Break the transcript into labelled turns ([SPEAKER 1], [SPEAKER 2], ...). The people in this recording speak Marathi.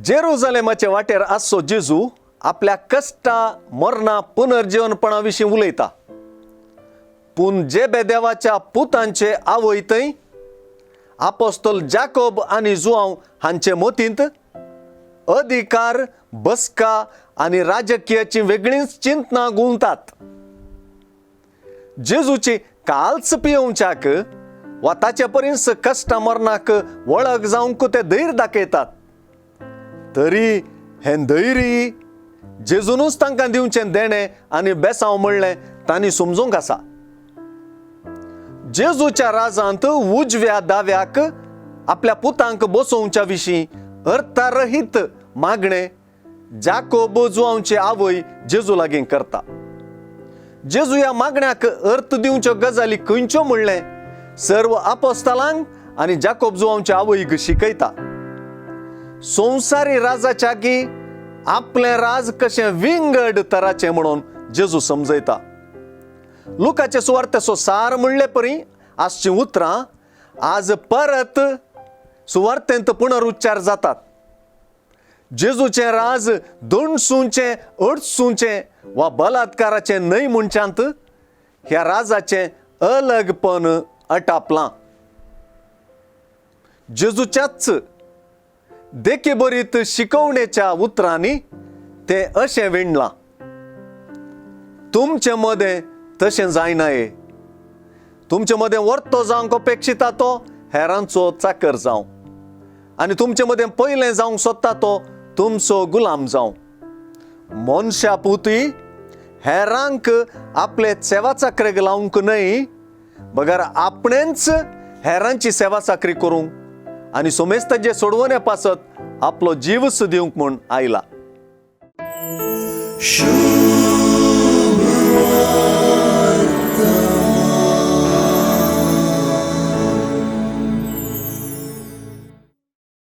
[SPEAKER 1] जेरुझलेमाचे वाटेर आसो जेजू आपल्या कष्टा मरणा पुनर्जीवनपणाविशीं उलयता. पूण जेबेदेवाच्या पुतांचे आवय थंय आपोस्तोल जाकोब आनी जुआंव हांचे मतींत अधिकार, बसका आनी राजकीयाची वेगळीच चिंतना गुंतात. जेजूची काल्च पियोवच्याक वा ताचे परिस कश्टा मरणाक वळख जावंक ते धैर्य दाखयतात. तरी हें धैर्य जेजूनच तांकां दिवचें देणें आनी बेसांव म्हणलें तांणी समजूंक आसा. जेजूच्या राजांत उजव्या दाव्याक आपल्या पुतांक बसोवच्या विशीं अर्थरहीत मागणें जाकोब जुआंवची आवय जेजू लागीं करता. जेजू ह्या मागण्याक अर्थ दिवच्यो गजाली खंयच्यो म्हणलें सर्व आपोस्तलांक आनी जाकोब जुआंवच्या आवयक शिकयता. संवसारी राजाच्या आगी आपलें राज कशें विंगड तराचें म्हणून जेजू समजयता. लुकाचे सुवार्तेचो सार म्हणले परी आजची उतरां आज परत सुवार्तेंत पुनरुच्चार जातात. जेजूचें राज दंडसूंचें, अडसूंचें वा बलात्काराचें न्हय म्हणच्यांत ह्या राजाचें अलगपण अटापलां. जेजूच्याच देखीबरीत शिकवणेच्या उतरांनी तें अशें विणलां. तुमचे मदें तशें जायनाये. तुमचे मदें वर्तो जावंक अपेक्षिता तो हेरांचो चाकर जावं आनी तुमचे मदें पयलें जावंक सोदता तो तुमचो गुलाम जावं. मनशा पुती हेरांक आपले सेवा चाकरेक लावंक न्हय बगर आपणेंच हेरांची सेवा चाकरी करूंक आनी सोमेस्ताचे सोडवणे पासत आपलो जीवच दिवंक म्हूण आयला.